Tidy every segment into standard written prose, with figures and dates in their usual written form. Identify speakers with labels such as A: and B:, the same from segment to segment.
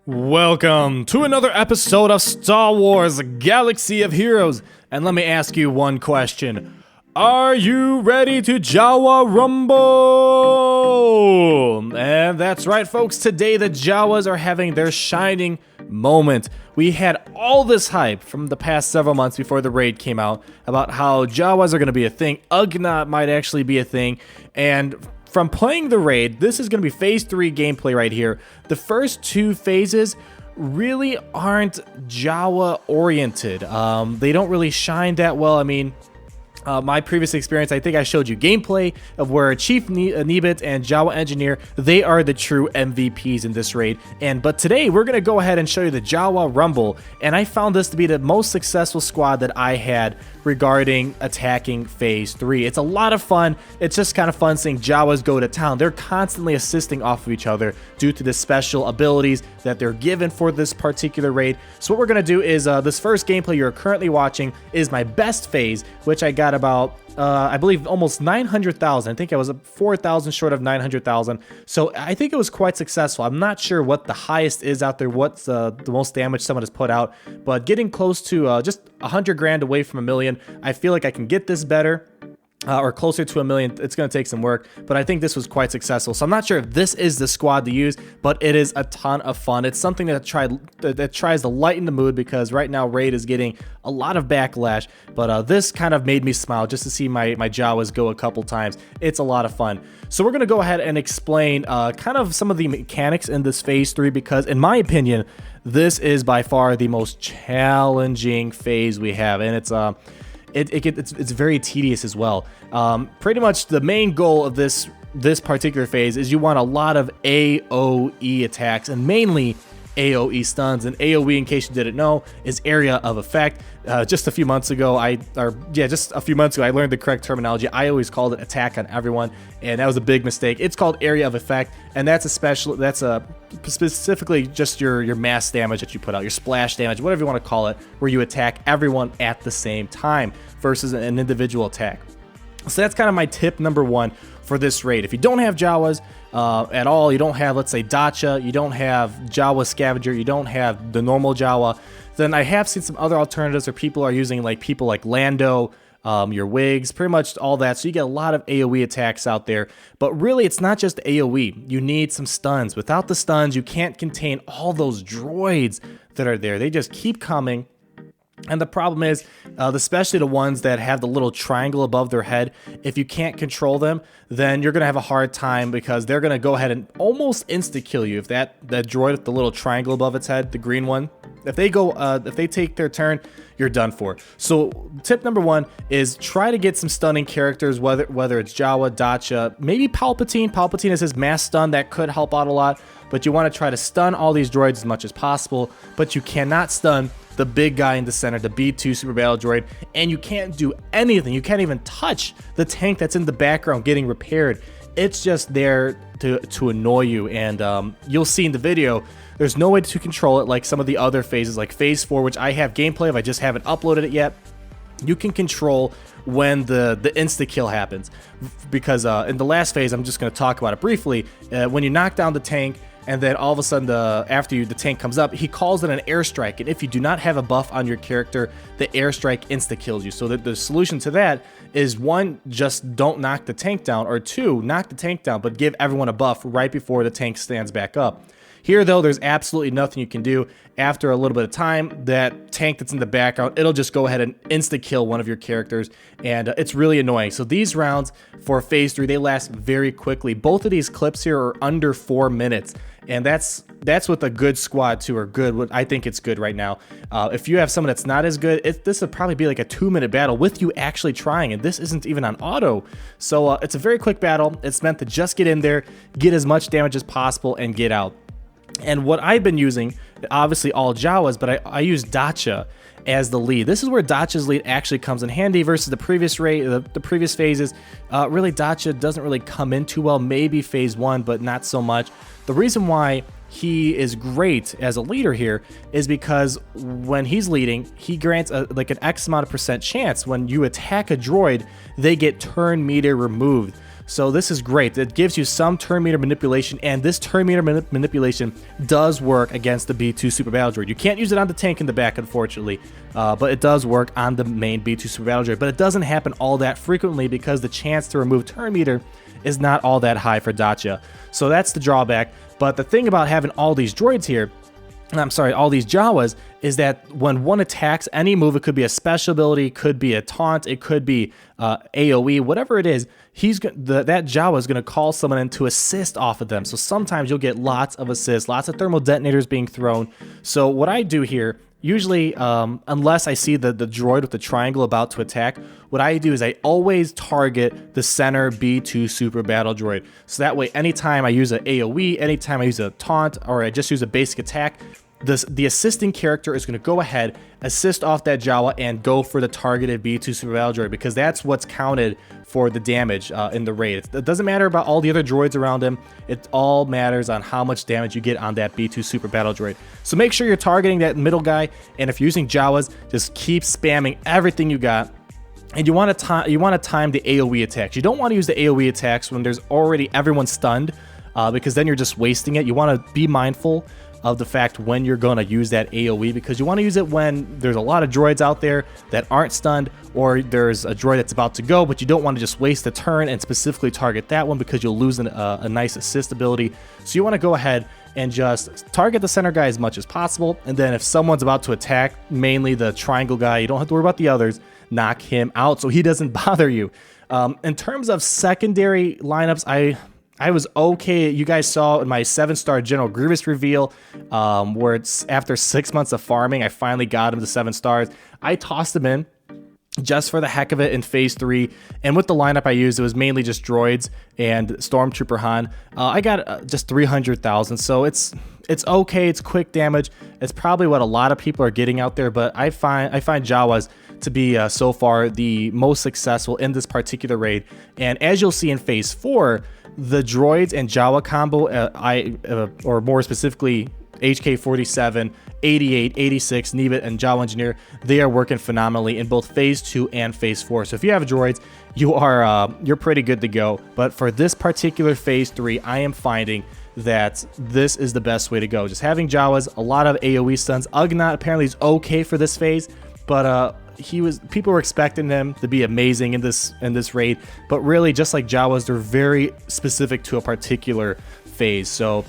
A: Welcome to another episode of Star Wars Galaxy of Heroes. And let me ask you one question. Are you ready to Jawa Rumble? And that's right, folks. Today the Jawas are having their shining moment. We had all this hype from the past several months before the raid came out about how Jawas are going to be a thing. Ugnaught might actually be a thing. And from playing the raid, this is going to be phase 3 gameplay right here. The first two phases really aren't Jawa oriented. They don't really shine that well. I mean, my previous experience, I think I showed you gameplay of where Chief Nebit and Jawa Engineer, they are the true MVPs in this raid. But today we're going to go ahead and show you the Jawa Rumble, and I found this to be the most successful squad that I had regarding attacking phase 3. It's a lot of fun. It's just kind of fun seeing Jawas go to town. They're constantly assisting off of each other due to the special abilities that they're given for this particular raid. So what we're going to do is this first gameplay you're currently watching is my best phase, which I got about I believe almost 900,000. I think I was 4,000 short of 900,000. So I think it was quite successful. I'm not sure what the highest is out there, what's the most damage someone has put out, but getting close to just 100 grand away from a million. I feel like I can get this better. Or closer to a million. It's going to take some work, but I think this was quite successful. So I'm not sure if this is the squad to use, but it is a ton of fun. It's something that tries to lighten the mood, because right now Raid is getting a lot of backlash, but this kind of made me smile just to see my Jawas go a couple times. It's a lot of fun. So we're going to go ahead and explain kind of some of the mechanics in this phase 3, because in my opinion, this is by far the most challenging phase we have, and it's very tedious as well. Pretty much the main goal of this particular phase is you want a lot of AOE attacks, and mainly AOE stuns. And AOE, in case you didn't know, is area of effect. Just a few months ago, I learned the correct terminology. I always called it attack on everyone, and that was a big mistake. It's called area of effect, and that's specifically just your mass damage that you put out, your splash damage, whatever you want to call it, where you attack everyone at the same time versus an individual attack. So that's kind of my tip number one for this raid. If you don't have Jawas at all, you don't have, let's say, Dacha, you don't have Jawa Scavenger, you don't have the normal Jawa, then I have seen some other alternatives where people are using people like Lando, your wigs, pretty much all that. So you get a lot of AoE attacks out there, but really it's not just AoE. You need some stuns. Without the stuns, you can't contain all those droids that are there. They just keep coming. And the problem is, especially the ones that have the little triangle above their head, if you can't control them, then you're going to have a hard time, because they're going to go ahead and almost insta-kill you. If that droid with the little triangle above its head, the green one, if they take their turn, you're done for. So tip number one is try to get some stunning characters, whether it's Jawa, Dacha, maybe Palpatine. Palpatine is his mass stun that could help out a lot, but you want to try to stun all these droids as much as possible, but you cannot stun the big guy in the center, the B2 Super Battle Droid, and you can't do anything. You can't even touch the tank that's in the background getting repaired. It's just there to annoy you, and you'll see in the video, there's no way to control it like some of the other phases, like phase 4, which I have gameplay of, I just haven't uploaded it yet. You can control when the insta-kill happens, because in the last phase, I'm just going to talk about it briefly, when you knock down the tank, and then all of a sudden, after the tank comes up, he calls it an airstrike. And if you do not have a buff on your character, the airstrike insta-kills you. So the solution to that is, one, just don't knock the tank down, or two, knock the tank down, but give everyone a buff right before the tank stands back up. Here, though, there's absolutely nothing you can do. After a little bit of time, that tank that's in the background, it'll just go ahead and insta-kill one of your characters, and it's really annoying. So these rounds for phase 3, they last very quickly. Both of these clips here are under 4 minutes, and that's what a good squad too, or good. I think it's good right now. If you have someone that's not as good, this would probably be like a 2-minute battle with you actually trying, and this isn't even on auto. So it's a very quick battle. It's meant to just get in there, get as much damage as possible, and get out. And what I've been using, obviously all Jawas, but I use Dacha as the lead. This is where Dacha's lead actually comes in handy versus the previous the previous phases. Really, Dacha doesn't really come in too well. Maybe phase 1, but not so much. The reason why he is great as a leader here is because when he's leading, he grants like an X amount of % chance when you attack a droid, they get turn meter removed. So this is great. It gives you some turn meter manipulation, and this turn meter manipulation does work against the B2 Super Battle Droid. You can't use it on the tank in the back, unfortunately, but it does work on the main B2 Super Battle Droid. But it doesn't happen all that frequently because the chance to remove turn meter is not all that high for Dacia. So that's the drawback. But the thing about having all these droids here, I'm sorry, all these Jawas, is that when one attacks any move, it could be a special ability, could be a taunt, it could be AoE, whatever it is, that Jawa is going to call someone in to assist off of them. So sometimes you'll get lots of assists, lots of thermal detonators being thrown. So what I do here, usually, unless I see the droid with the triangle about to attack, what I do is I always target the center B2 Super Battle Droid. So that way, anytime I use an AoE, anytime I use a taunt, or I just use a basic attack, the assisting character is going to go ahead, assist off that Jawa, and go for the targeted B2 Super Battle Droid, because that's what's counted for the damage in the raid. It doesn't matter about all the other droids around him. It all matters on how much damage you get on that B2 Super Battle Droid. So make sure you're targeting that middle guy, and if you're using Jawas, just keep spamming everything you got. And you want to time the AoE attacks. You don't want to use the AoE attacks when there's already everyone stunned, because then you're just wasting it. You want to be mindful of the fact when you're going to use that AoE, because you want to use it when there's a lot of droids out there that aren't stunned, or there's a droid that's about to go, but you don't want to just waste a turn and specifically target that one because you'll lose a nice assist ability. So you want to go ahead and just target the center guy as much as possible, and then if someone's about to attack, mainly the triangle guy, you don't have to worry about the others, knock him out so he doesn't bother you. In terms of secondary lineups, I was okay. You guys saw in my 7-star General Grievous reveal, where it's after 6 months of farming, I finally got him to 7 stars. I tossed him in just for the heck of it in Phase 3, and with the lineup I used, it was mainly just droids and Stormtrooper Han. I got just 300,000, so it's okay. It's quick damage. It's probably what a lot of people are getting out there, but I find Jawas to be so far the most successful in this particular raid. And as you'll see in Phase 4, the droids and Jawa combo, or more specifically HK-47, 88, 86, Nebit, and Jawa Engineer, they are working phenomenally in both Phase 2 and Phase 4. So if you have droids, you're pretty good to go. But for this particular Phase 3, I am finding that this is the best way to go. Just having Jawas, a lot of AoE stuns. Ugnaught apparently is okay for this phase, but people were expecting him to be amazing in this raid, but really, just like Jawas, they're very specific to a particular phase. So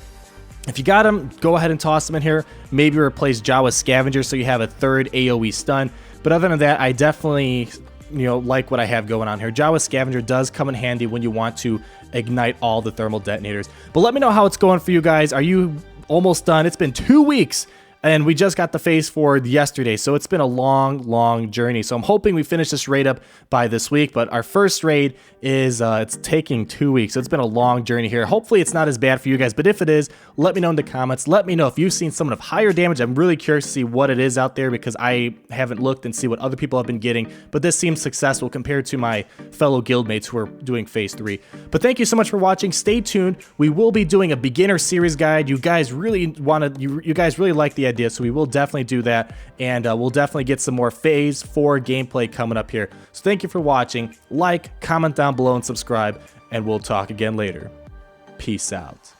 A: if you got him, go ahead and toss him in here. Maybe replace Jawa Scavenger so you have a third AoE stun. But other than that, I definitely like what I have going on here. Jawa Scavenger does come in handy when you want to ignite all the thermal detonators. But let me know how it's going for you guys. Are you almost done? It's been 2 weeks. And we just got the Phase 4 yesterday, so it's been a long journey. So I'm hoping we finish this raid up by this week, but our first raid is, it's taking 2 weeks. So it's been a long journey here. Hopefully it's not as bad for you guys, but if it is, let me know in the comments. Let me know if you've seen someone of higher damage. I'm really curious to see what it is out there, because I haven't looked and see what other people have been getting, but this seems successful compared to my fellow guildmates who are doing Phase 3. But thank you so much for watching. Stay tuned. We will be doing a beginner series guide. You guys really like the idea, so we will definitely do that, and we'll definitely get some more Phase 4 gameplay coming up here. So thank you for watching. Like, comment down below, and subscribe, and we'll talk again later. Peace out.